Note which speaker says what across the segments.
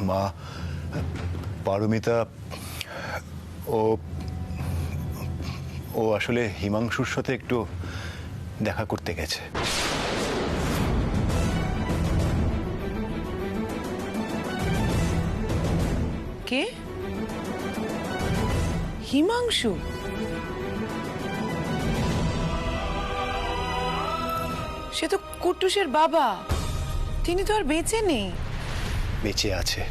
Speaker 1: মা, পারমিতা ও ও আসলে হিমাংশুর সাথে একটু দেখা করতে গেছে।
Speaker 2: কে? হিমাংশু? সে তো কুট্টুসের বাবা, তিনি তো আর বেঁচে নেই।
Speaker 1: বেঁচে আছে।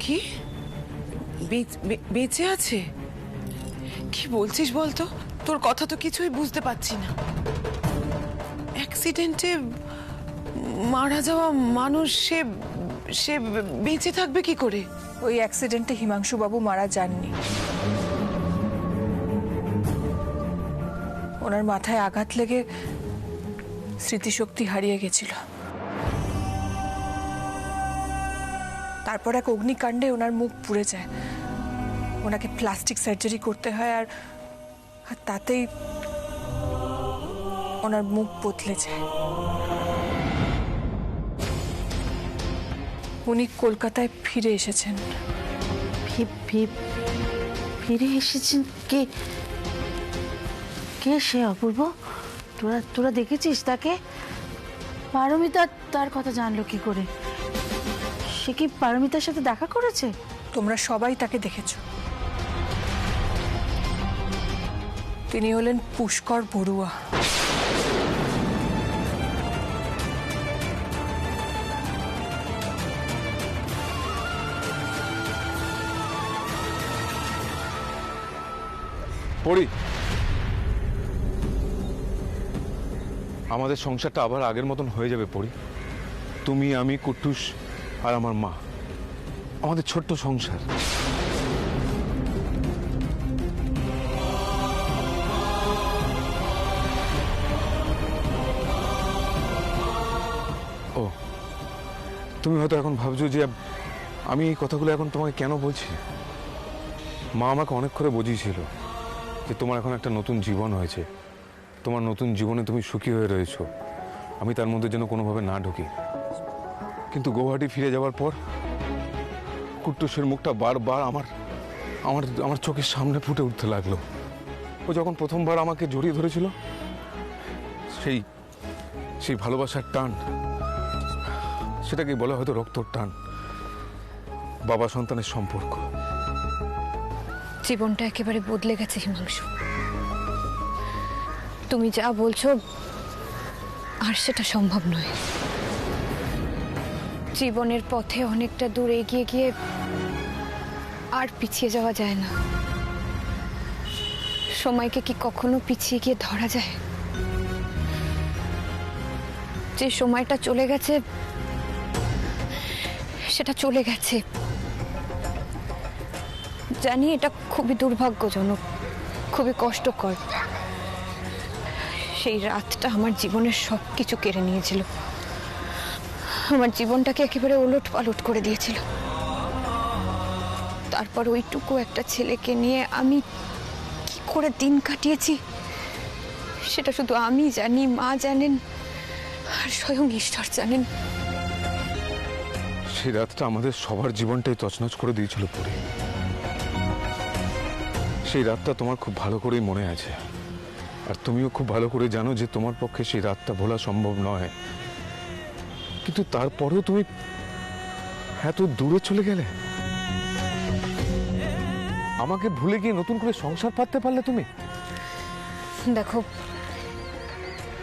Speaker 2: কি? বেঁচে আছে? কি বলছিস বলতো? তোর কথা তো কিছুই বুঝতে পারছি না। অ্যাক্সিডেন্টে মারা যাওয়া মানুষ সে সে বেঁচে থাকবে কি করে?
Speaker 3: ওই অ্যাক্সিডেন্টে হিমাংশু বাবু মারা যাননি। ওনার মাথায় আঘাত লেগে স্মৃতিশক্তি হারিয়ে গেছিল। তারপর এক অগ্নিকাণ্ডে ওনার মুখ পুড়ে যায়। ওনাকে প্লাস্টিক সার্জারি করতে হয়, আর তাতেই ওনার মুখ বদলে যায়। উনি কলকাতায় ফিরে এসেছেন।
Speaker 4: ফিরে এসেছেন? কে কে সে অপূর্ব? তোরা দেখেছিস তাকে? পারমিতা তার কথা জানলো কি করে? সে কি পারমিতার সাথে দেখা করেছে?
Speaker 3: তোমরা সবাই তাকে দেখেছো। তিনি হলেন পুষ্কর বড়ুয়া।
Speaker 5: পড়ি, আমাদের সংসারটা আবার আগের মতন হয়ে যাবে পড়ি। তুমি, আমি, কুট্টুস আর আমার মা, আমাদের ছোট্ট সংসার। ও, তুমি হয়তো এখন ভাবছো যে আমি এই কথাগুলো এখন তোমাকে কেন বলছি। মা আমাকে অনেক করে বুঝিয়েছিল যে তোমার এখন একটা নতুন জীবন হয়েছে, তোমার নতুন জীবনে তুমি সুখী হয়ে রয়েছো, আমি তার মধ্যে যেন কোনোভাবে না ঢুকি। কিন্তু গৌহাটি ফিরে যাওয়ার পর কুট্টুসের মুখটা বারবার আমার আমার আমার চোখের সামনে ফুটে উঠতে লাগলো। ও যখন প্রথমবার আমাকে জড়িয়ে ধরেছিল, সেই সেই ভালোবাসার টান, সেটাকে বলা হয়তো রক্তর টান, বাবা সন্তানের সম্পর্ক।
Speaker 6: জীবনটা একেবারে বদলে গেছে হিমাংশু। তুমি যা বলছো আর সেটা সম্ভব নয়। জীবনের পথে অনেকটা দূর এগিয়ে গিয়ে আর পিছিয়ে যাওয়া যায় না। সময়কে কি কখনো পিছিয়ে গিয়ে ধরা যায়? যে সময়টা চলে গেছে সেটা চলে গেছে। জানি এটা খুবই দুর্ভাগ্যজনক, খুবই কষ্টকর। সেই রাতটা আমার জীবনের সবকিছু কেড়ে নিয়েছিল, আমার জীবনটাকে একেবারে ওলট পালট করে দিয়েছিল। তারপর ওইটুকু একটা ছেলেকে নিয়ে আমি কি করে দিন কাটিয়েছি সেটা শুধু আমি জানি, মা জানেন, আর স্বয়ং ঈশ্বর জানেন।
Speaker 5: সেই রাতটা আমাদের সবার জীবনটাই তছনছ করে দিয়েছিল পরে। সেই রাতটা তোমার খুব ভালো করেই মনে আছে, আর তুমিও খুব ভালো করে জানো যে তোমার পক্ষে সেই রাতটা ভোলা সম্ভব নয়। কিন্তু তারপরেও তুমি এত দূরে চলে গেলে, আমাকে ভুলে গিয়ে নতুন করে সংসার পাততে পারলে তুমি।
Speaker 6: দেখো,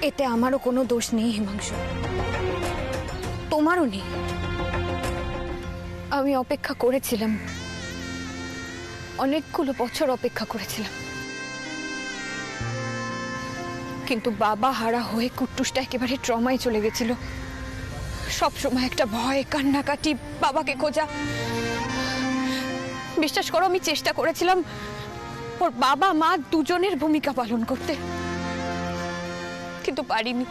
Speaker 6: এতে আমারও কোনো দোষ নেই হিমাংশু, তোমারও নেই। আমি অপেক্ষা করেছিলাম, অনেকগুলো বছর অপেক্ষা করেছিলাম, কিন্তু বাবা হারা হয়ে কুট্টুসটা একেবারে ট্রমায় চলে গেছিল। সব সময় একটা ভয়, কান্নাকাটি, বাবাকে খোঁজা। বিশ্বাস করো, আমি চেষ্টা করেছিলাম ওর বাবা মা দুজনের ভূমিকা পালন করতে, কিন্তু পারিনি।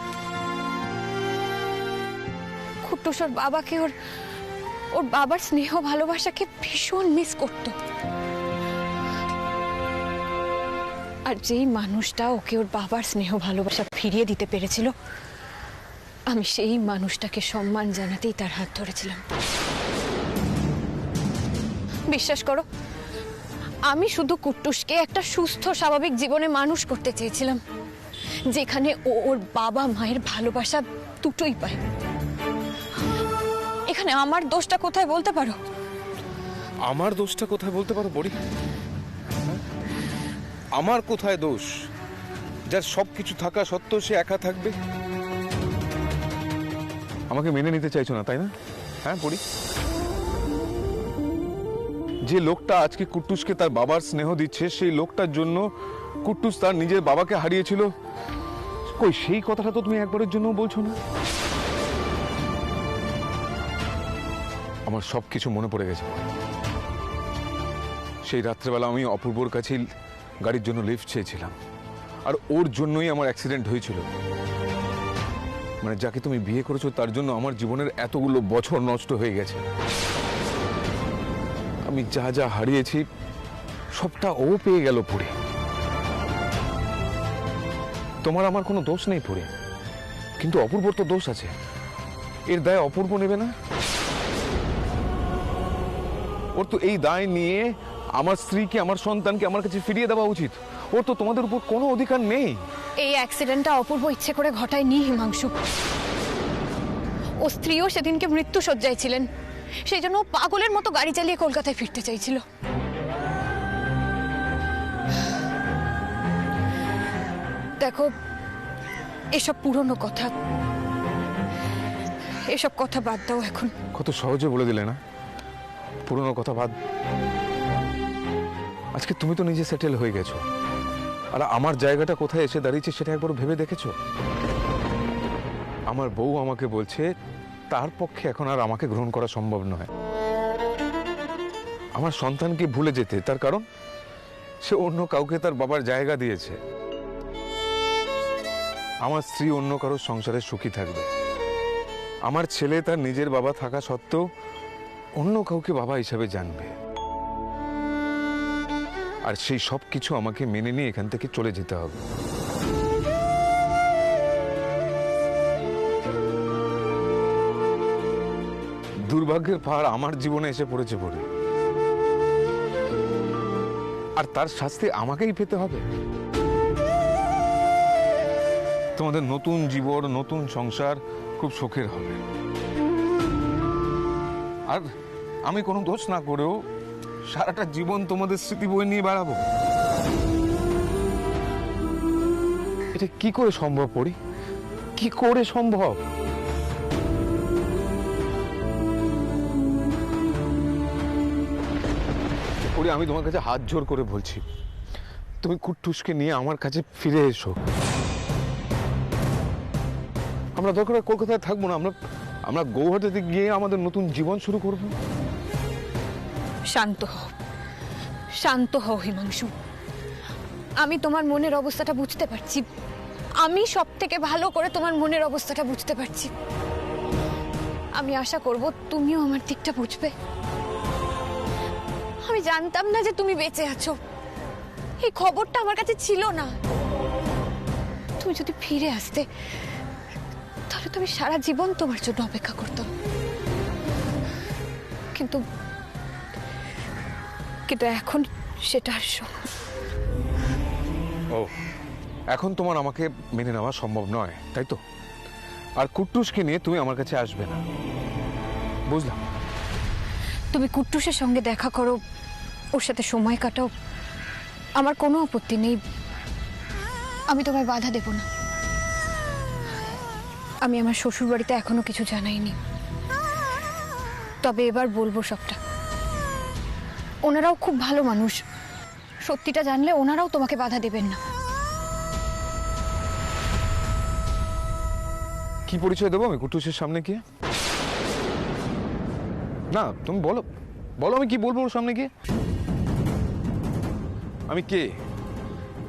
Speaker 6: কুট্টুস ওর বাবাকে, ওর বাবার স্নেহ ভালোবাসাকে ভীষণ মিস করত। আর যেই মানুষটা ওকে ওর বাবার স্নেহ ভালোবাসা ফিরিয়ে দিতে পেরেছিল আমি সেই মানুষটাকে সম্মান জানাতেই তার হাত ধরেছিলাম। বিশ্বাস করো, আমি শুধু কুট্টুসকে একটা সুস্থ স্বাভাবিক জীবনে মানুষ করতে চেয়েছিলাম, যেখানে ও ওর বাবা মায়ের ভালোবাসা দুটোই পায়। এখানে আমার দোষটা কোথায় বলতে পারো?
Speaker 5: আমার দোষটা কোথায় বলতে পারো বড়ি? আমার কোথায় দোষ? যার সবকিছু থাকা সত্ত্বেও সে একা থাকবে। আমাকে মেনে নিতে চাইছো না, তাই না? হ্যাঁ বড়ি, যে লোকটা আজকে কুট্টুসকে তার বাবার স্নেহ দিচ্ছে, সেই লোকটার জন্য কুট্টুস তার নিজের বাবাকে হারিয়েছিল। কই সেই কথাটা তো তুমি একবারের জন্য বলছো না। আমার সবকিছু মনে পড়ে গেছে। সেই রাত্রেবেলা আমি অপূর্বর কাছে গাড়ির জন্য লিফট চেয়েছিলাম, আর ওর জন্যই আমার অ্যাক্সিডেন্ট হয়েছিল। মানে যাকে তুমি বিয়ে করেছো তার জন্য আমার জীবনের এতগুলো বছর নষ্ট হয়ে গেছে। আমি যা যা হারিয়েছি সবটা ও পেয়ে গেল পুড়ে। তোমার আমার কোনো দোষ নেই পুড়ে, কিন্তু অপূর্বর তো দোষ আছে। এর দায় অপূর্ব নেবে না? ওর তো এই দায় নিয়ে আমার স্ত্রীকে, আমার সন্তানকে আমার কাছে ফিরিয়ে দেওয়া উচিত। ওর তো তোমাদের উপর কোনো অধিকার নেই।
Speaker 6: এই অ্যাক্সিডেন্টটা অপূর্ব ইচ্ছে করে ঘটায়নি হিমাংশু। ও স্ত্রীও সেদিনকে মৃত্যু শয্যায় ছিলেন, সেই জন্য ও পাগলের মতো গাড়ি চালিয়ে কলকাতায় ফিরতে চাইছিল। দেখো, এসব পুরনো কথা, এসব কথা বাদ দাও এখন।
Speaker 5: কত সহজে বলে দিলে না পুরনো কথা বাদ। আজকে তুমি তো নিজে সেটেল হয়ে গেছো, আর আমার জায়গাটা কোথায় এসে দাঁড়িয়েছে সেটা একবার ভেবে দেখেছো? আমার বউ আমাকে বলছে তার পক্ষে এখন আর আমাকে গ্রহণ করা সম্ভব নয়। আমার সন্তানকে ভুলে যেতে, তার কারণ সে অন্য কাউকে তার বাবার জায়গা দিয়েছে। আমার স্ত্রী অন্য কারোর সংসারে সুখী থাকবে। আমার ছেলে তার নিজের বাবা থাকা সত্ত্বেও অন্য কাউকে বাবা হিসাবে জানবে। আর সেই সব কিছু আমাকে মেনে নিয়ে এখান থেকে চলে যেতে হবে। দুর্ভাগ্যের পাহাড় আমার জীবনে এসে পড়েছে পড়ে, আর তার শাস্তি আমাকেই পেতে হবে। তোমাদের নতুন জীবন, নতুন সংসার খুব সুখের হবে। আর আমি কোনো দোষ না করেও সারাটা জীবন তোমাদের স্মৃতি বয়ে নিয়ে বেড়াবো। এটা কি করে সম্ভব পড়ি? কি করে সম্ভব? পড়ি, আমি তোমার কাছে হাত জোর করে বলছি, তুমি কুট্টুসকে নিয়ে আমার কাছে ফিরে এসো। আমরা দরকার কলকাতায় থাকবো না, আমরা গৌহাটিতে গিয়ে আমাদের নতুন জীবন শুরু করব।
Speaker 6: শান্ত হও, শান্ত হও হিমাংশু। আমি তোমার মনের অবস্থাটা বুঝতে পারছি। আমি সব থেকে ভালো করে তোমার মনের অবস্থাটা বুঝতে পারছি। আমি আশা করব তুমিও আমার দিকটা বুঝবে। আমি জানতাম না যে তুমি বেঁচে আছো, এই খবরটা আমার কাছে ছিল না। তুমি যদি ফিরে আসতে, তাহলে তুমি সারা জীবন তোমার জন্য অপেক্ষা করতাম। কিন্তু কিন্তু এখন সেটা আর
Speaker 5: ও, এখন তোমার আমাকে মেনে নেওয়া সম্ভব নয়, তাই তো? আর কুট্টুসকে নিয়ে তুমি আমার কাছে আসবে না, বুঝলাম।
Speaker 6: তুমি কুট্টুসের সঙ্গে দেখা করো, ওর সাথে সময় কাটাও, আমার কোনো আপত্তি নেই। আমি তোমায় বাধা দেব না। আমি আমার শ্বশুর বাড়িতে এখনো কিছু জানাইনি, তবে এবার বলবো সবটা। ওনারাও খুব ভালো মানুষ, সত্যিটা জানলে ওনারাও তোমাকে বাধা দেবেন না।
Speaker 5: কি পরিচয় দেবো আমি কুট্টুসের সামনে গিয়ে? না, তুমি বলো, বলো আমি কি বলবো ওর সামনে গিয়ে? আমি কে?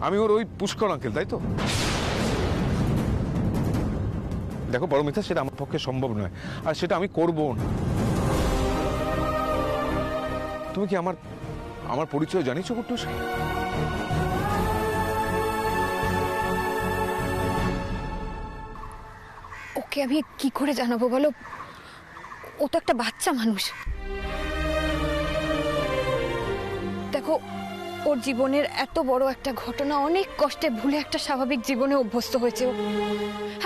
Speaker 5: আমি ওর ওই পুষ্কর আঙ্কেল, তাই তো? দেখো পারমিতা, সেটা আমার পক্ষে সম্ভব নয়, আর সেটা আমি করবো না। তুমি কি আমার পরিচয় জানিছো কুট্টুসকে?
Speaker 6: ও ওকে আমি কি করে জানাবো বলো? ও তো একটা বাচ্চা মানুষ। দেখো, ওর জীবনের এত বড় একটা ঘটনা অনেক কষ্টে ভুলে একটা স্বাভাবিক জীবনে অভ্যস্ত হয়েছে ও।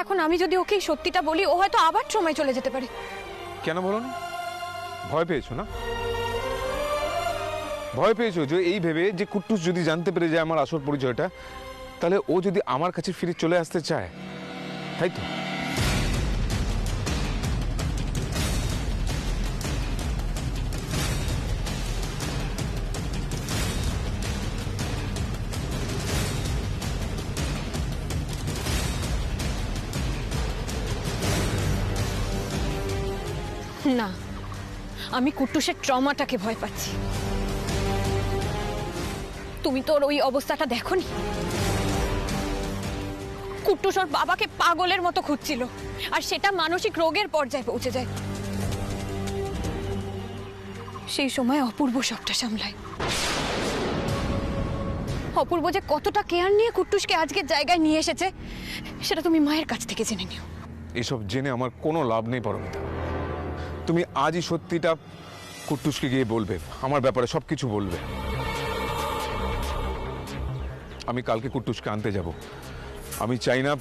Speaker 6: এখন আমি যদি ওকে এই সত্যিটা বলি, ও হয়তো আবার সময় চলে যেতে পারে।
Speaker 5: কেন বলো না? ভয় পেয়েছো না? ভয় পেয়েছো যে এই ভেবে যে কুট্টুস যদি জানতে পেরে যায় আমার আসল পরিচয়টা, তাহলে ও যদি আমার কাছে ফিরে চলে আসতে চায়, তাই তো?
Speaker 6: না, আমি কুট্টুসের ট্রমাটাকে ভয় পাচ্ছি। তুমি তো ওর ওই অবস্থাটা দেখোনি? কুট্টুস ওর বাবাকে পাগলের মতো খুঁজছিল, আর সেটা মানসিক রোগের পর্যায়ে পৌঁছে যায়। সেই সময় অপূর্ব সবটা সামলায়। অপূর্ব যে কতটা কেয়ার নিয়ে কুট্টুসকে আজকের জায়গায় নিয়ে এসেছে, সেটা তুমি মায়ের কাছ থেকে জেনে নিও।
Speaker 5: এসব জেনে আমার কোনো লাভ নেই পারমিতা। তুমি আজই সত্যিটা কুট্টুসকে গিয়ে বলবে, আমার ব্যাপারে সবকিছু বলবে। আমি কালকে কুট্টুসকে আনতে যাব। আমি চাই না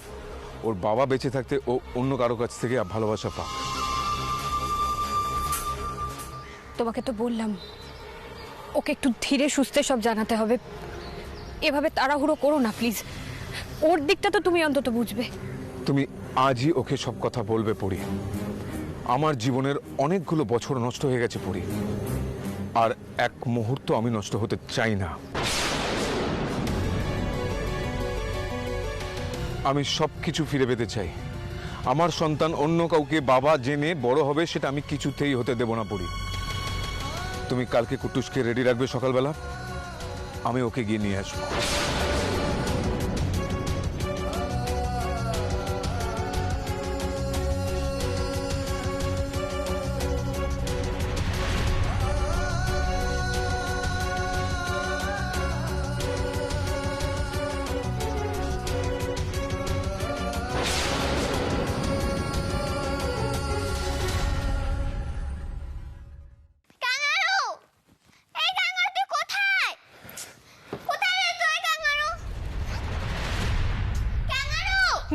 Speaker 5: ওর বাবা বেঁচে থাকতে ও অন্য কারো কাছ থেকে ভালোবাসা পাক।
Speaker 6: তোমাকে তো বললাম, ওকে একটু ধীরে সুস্থে সব জানাতে হবে। এভাবে তাড়াহুড়ো করো না প্লিজ। ওর দিকটা তো তুমি অন্তত বুঝবে।
Speaker 5: তুমি আজই ওকে সব কথা বলবে পড়ি। আমার জীবনের অনেকগুলো বছর নষ্ট হয়ে গেছে পড়ি, আর এক মুহূর্ত আমি নষ্ট হতে চাই না। আমি সবকিছু ফিরে পেতে চাই। আমার সন্তান অন্য কাউকে বাবা জেনে বড় হবে, সেটা আমি কিছুতেই হতে দেব না পড়ি। তুমি কালকে কুট্টুসকে রেডি রাখবে সকালবেলা, আমি ওকে গিয়ে নিয়ে আসবো।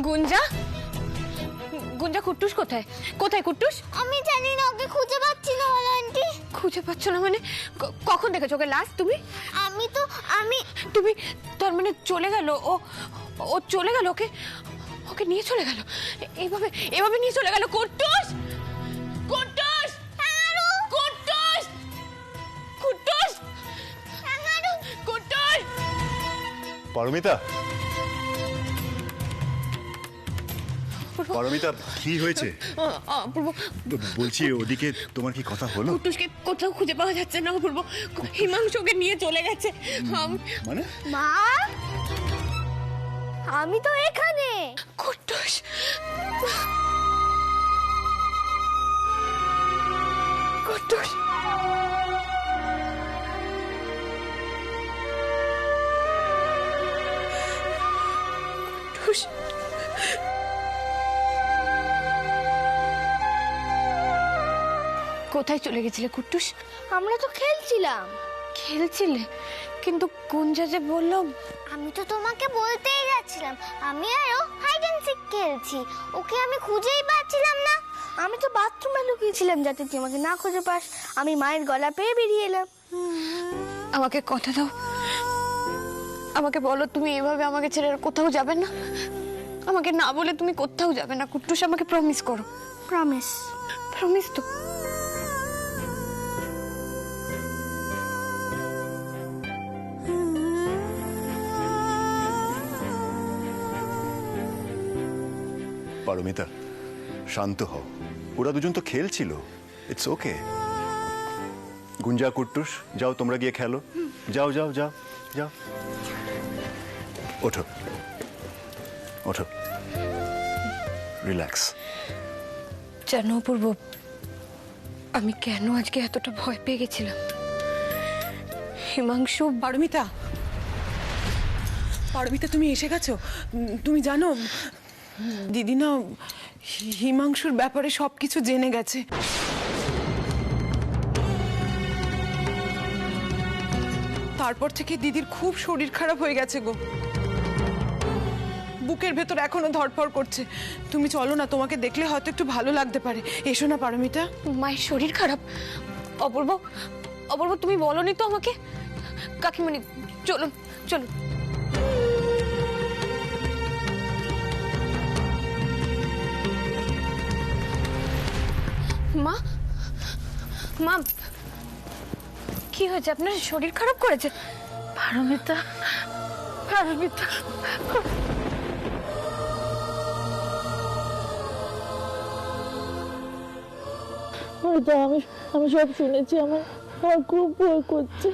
Speaker 6: গুঞ্জা, গুঞ্জা, কুট্টুস কোথায়? কোথায় কুট্টুস?
Speaker 7: আমি জানি না, ওকে খুঁজে পাচ্ছি না বলো আন্টি।
Speaker 6: খুঁজে পাচ্ছ না মানে? কখন দেখেছো ওকে লাস্ট তুমি?
Speaker 7: তুমি
Speaker 6: তার মানে চলে গেল? ও চলে গেল? ওকে নিয়ে চলে গেল? এভাবে এভাবে নিয়ে চলে গেল? কুট্টুস, কুট্টুস, কুট্টুস, কুট্টুস, কুট্টুস।
Speaker 1: পারমিতা, পারমিতা, কি হয়েছে? বলছি ওদিকে তোমার কি কথা হলো?
Speaker 6: কুট্টুসকে কোথাও খুঁজে পাওয়া যাচ্ছে না অপূর্ব। হিমাংশুকে নিয়ে চলে গেছে।
Speaker 1: মানে?
Speaker 7: মা, আমি তো এখানে।
Speaker 6: কুট্টুস, কুট্টুস, কুট্টুস। কোথায় চলে গেছিলে কুট্টুস?
Speaker 7: আমরা তো খেলছিলাম।
Speaker 6: খেলছিলে? কিন্তু গুঞ্জা যে বলল।
Speaker 7: আমি তো তোমাকে বলতেই যাচ্ছিলাম, আমি আরো হাইড এন্ড সিক খেলছি। ওকে আমি খুঁজেই পাচ্ছিলাম না। আমি তো বাথরুমে লুকিয়েছিলাম যাতে তুই আমাকে না খুঁজে পাস। আমি মায়ের গলা পেয়ে বেরিয়ে এলাম।
Speaker 6: আমাকে কথা দাও, আমাকে বলো তুমি এভাবে আমাকে ছেড়ে আর কোথাও যাবে না। আমাকে না বলে তুমি কোথাও যাবে না কুট্টুস, আমাকে প্রমিস করো।
Speaker 7: প্রমিস?
Speaker 6: প্রমিস তো।
Speaker 1: পারমিতা, শান্ত হও। ওরা দুজন তো খেলছিল, ইটস ওকে। গুঞ্জা, কুট্টুস, যাও তোমরা গিয়ে খেলো। যাও যাও যাও যাও, ওঠো ওঠো, রিল্যাক্স।
Speaker 6: জানো অপূর্ব, আমি কেন আজকে এতটা ভয় পেয়ে গেছিলাম? হিমাংশু।
Speaker 2: পারমিতা, পারমিতা, তুমি এসে গেছো? তুমি জানো দিদি না হিমাংশুর ব্যাপারে সবকিছু জেনে গেছে। তারপর থেকে দিদির খুব শরীর খারাপ হয়ে গেছে গো, বুকের ভেতর এখনো ধড়ফড় করছে। তুমি চলো না, তোমাকে দেখলে হয়তো একটু ভালো লাগতে পারে। এসো না পারমিতা।
Speaker 6: মায়ের শরীর খারাপ? অপূর্ব, অপূর্ব তুমি বলনি তো আমাকে। কাকিমণি চলুন চলুন। মা, মা কি হয়েছে? আপনার শরীর খারাপ করেছে?
Speaker 4: পারমিতা, পারমিতা,
Speaker 8: ওইটা আমি সব শুনেছি। আমার খুব ভয় করছে।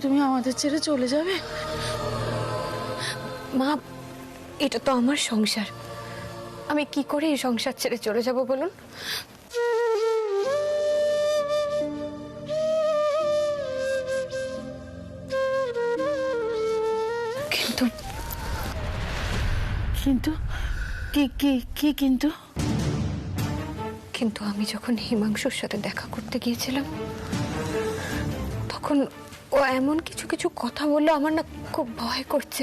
Speaker 4: তুমি আমাদের ছেড়ে চলে যাবে?
Speaker 6: মা, এটা তো আমার সংসার, আমি কি করে এই সংসার ছেড়ে চলে যাব বলুন? কিন্তু
Speaker 4: কিন্তু কি কি কি কিন্তু?
Speaker 6: কিন্তু আমি যখন হিমাংশুর সাথে দেখা করতে গিয়েছিলাম, তখন ও এমন কিছু কিছু কথা বললো, আমার না খুব ভয় করছে।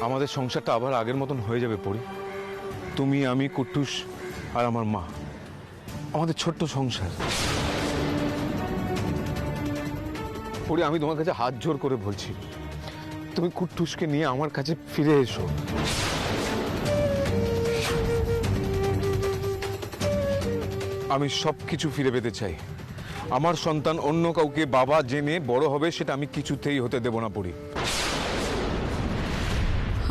Speaker 5: আমাদের সংসারটা আবার আগের মতন হয়ে যাবে পরি। তুমি, আমি, কুট্টুস আর আমার মা, আমাদের ছোট্ট সংসার। পরি, আমি তোমার কাছে হাত জোর করে বলছি, তুমি কুট্টুসকে নিয়ে আমার কাছে ফিরে এসো। আমি সবকিছু ফিরে পেতে চাই। আমার সন্তান অন্য কাউকে বাবা জেনে বড় হবে, সেটা আমি কিছুতেই হতে দেব না পরি।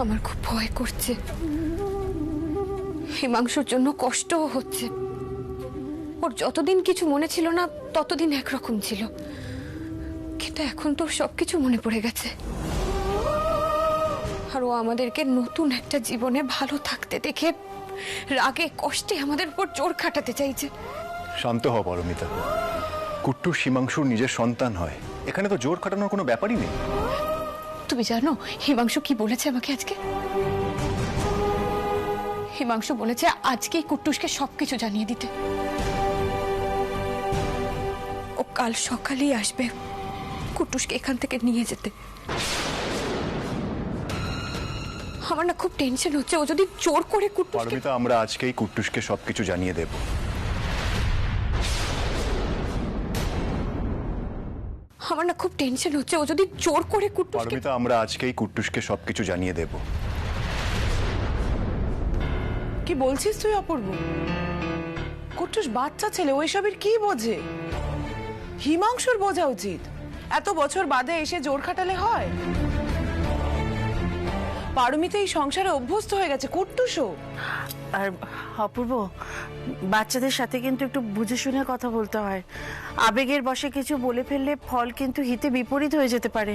Speaker 6: আমার খুব ভয় করছে, হিমাংশুর জন্য কষ্টও হচ্ছে। ওর যতদিন কিছু মনে ছিল না, ততদিন একরকম ছিল, কিন্তু এখন তো সবকিছু মনে পড়ে গেছে। আর ও আমাদেরকে নতুন একটা জীবনে ভালো থাকতে দেখে রাগে কষ্টে আমাদের উপর জোর খাটাতে চাইছে।
Speaker 1: শান্ত হও পারমিতা। কুট্টুস হিমাংশুর নিজের সন্তান হয়, এখানে তো জোর খাটানোর কোনো ব্যাপারই নেই।
Speaker 6: তুমি জানো হিমাংশু কি বলেছে আমাকে আজকে? হিমাংশু বলেছে আজকেই কুট্টুসকে সবকিছু জানিয়ে দিতে। ও কাল সকালেই আসবে কুট্টুসকে এখান থেকে নিয়ে যেতে। আমার না খুব টেনশন হচ্ছে, ও যদি জোর করে কুট্টুসকে।
Speaker 1: পারমিতা, আমরা আজকেই কুট্টুসকে সবকিছু জানিয়ে দেব।
Speaker 6: আমার না খুব টেনশন হচ্ছে, ও যদি জোর করে কুট্টুসকে।
Speaker 1: পারমিতা, আমরা আজকেই কুট্টুসকে সবকিছু জানিয়ে দেব।
Speaker 2: কি বলছিস তুই অপূর্ব? কুট্টুস বাচ্চা ছেলে, ওইসবের কি বোঝে? হিমাংশুর বোঝা উচিত। এত বছর বাদে এসে জোর খাটালে হয়? পারমিতা এই সংসারে অভ্যস্ত হয়ে গেছে, কুট্টুসও।
Speaker 4: আর অপূর্ব, বাচ্চাদের সাথে কিন্তু একটু বুঝে শুনে কথা বলতে হয়। আবেগের বশে কিছু বলে ফেললে ফল কিন্তু হিতে বিপরীত হয়ে যেতে পারে।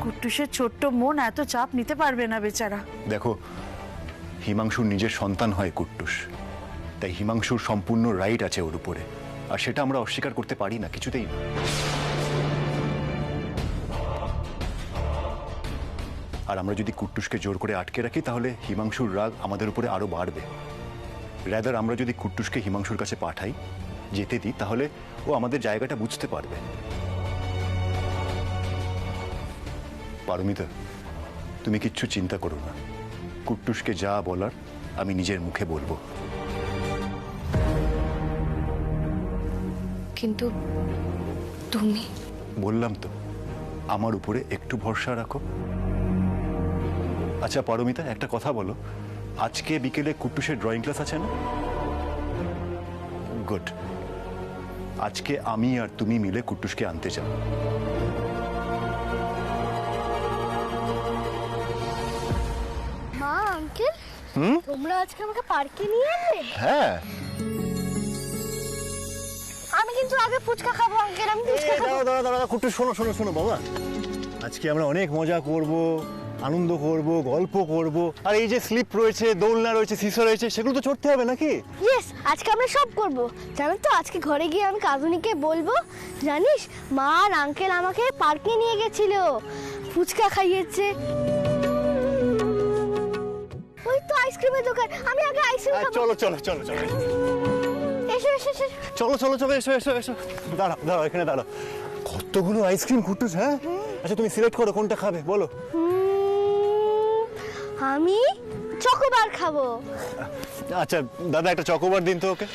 Speaker 4: কুট্টুসের ছোট্ট মন এত চাপ নিতে পারবে না বেচারা।
Speaker 1: দেখো, হিমাংশুর নিজের সন্তান হয় কুট্টুস, তাই হিমাংশুর সম্পূর্ণ রাইট আছে ওর উপরে, আর সেটা আমরা অস্বীকার করতে পারি না, কিছুতেই না। আর আমরা যদি কুট্টুসকে জোর করে আটকে রাখি, তাহলে হিমাংশুর রাগ আমাদের উপরে আরো বাড়বে। রাদার আমরা যদি কুট্টুসকে হিমাংশুর কাছে পাঠাই, যেতে দিই, তাহলে ও আমাদের জায়গাটা বুঝতে পারবে। পারমিতা, তুমি কিচ্ছু চিন্তা করো না, কুট্টুসকে যা বলার আমি নিজের মুখে বলবো।
Speaker 6: কিন্তু তুমি?
Speaker 1: বললাম তো, আমার উপরে একটু ভরসা রাখো। আচ্ছা পারমিতা, একটা কথা বলো, আজকে বিকেলে কুট্টুসের ড্রয়িং ক্লাস আছে না? গুড। আজকে আমি আর তুমি মিলে কুট্টুসকে আনতে যাও।
Speaker 7: মা, আঙ্কেল, তোমরা আজকে আমাকে পার্কে নিয়ে যাবে?
Speaker 1: হ্যাঁ।
Speaker 7: আমি কিন্তু আগে ফুচকা খাবো আঙ্কেল, আমি ফুচকা খাবো।
Speaker 1: দাঁড়া কুট্টুস, শোনো শোনো শোনো বাবা, আজকে আমরা অনেক মজা করব, আনন্দ করব, গল্প করব, আর এই যে স্লিপ রয়েছে, দোলনা রয়েছে, সিসা রয়েছে, সেগুলো তো চড়তে হবে নাকি?
Speaker 7: ইয়েস, আজকে আমরা সব করব। জানো তো, আজকে ঘরে গিয়ে আমি কাজুনিকে বলবো, জানিস মা আর আঙ্কেল আমাকে পার্কে নিয়ে গেছিল, ফুচকা খাইয়েছে। ওই তো আইসক্রিমের দোকান, আমি আগে আইসক্রিম খাবো।
Speaker 1: চলো চলো চলো চলো,
Speaker 7: এসো এসো এসো।
Speaker 1: চলো চলো চলো, এসো এসো এসো, দাঁড়াও দাঁড়াও, এখানে দাঁড়াও। কতগুলো আইসক্রিম কুট্টুস, হ্যাঁ? আচ্ছা তুমি সিলেক্ট করো কোনটা খাবে, বলো।
Speaker 7: আমি চকোবার খাবো।
Speaker 1: আচ্ছা দাদা, একটা চকোবার দিন তো ওকে।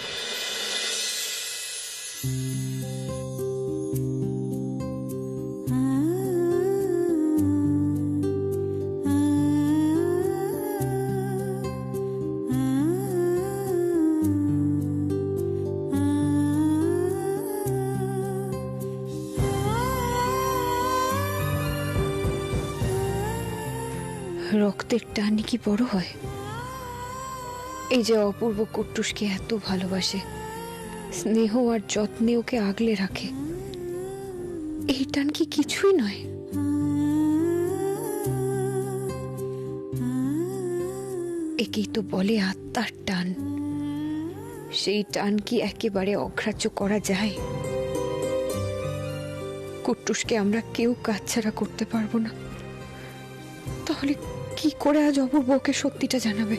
Speaker 6: রক্তের টানই কি বড় হয়? এই যে অপূর্ব কুট্টুসকে এত ভালোবাসে, স্নেহ আর যত্নে ওকে আগলে রাখে, এই টান কি কিছুই নয়? একেই তো বলে আত্মার টান। সেই টান কি একেবারে অগ্রাহ্য করা যায়? কুট্টুসকে আমরা কেউ কাছছাড়া করতে পারবো না। তাহলে কি করে আজ অপূর্ব ওকে সত্যিটা জানাবে?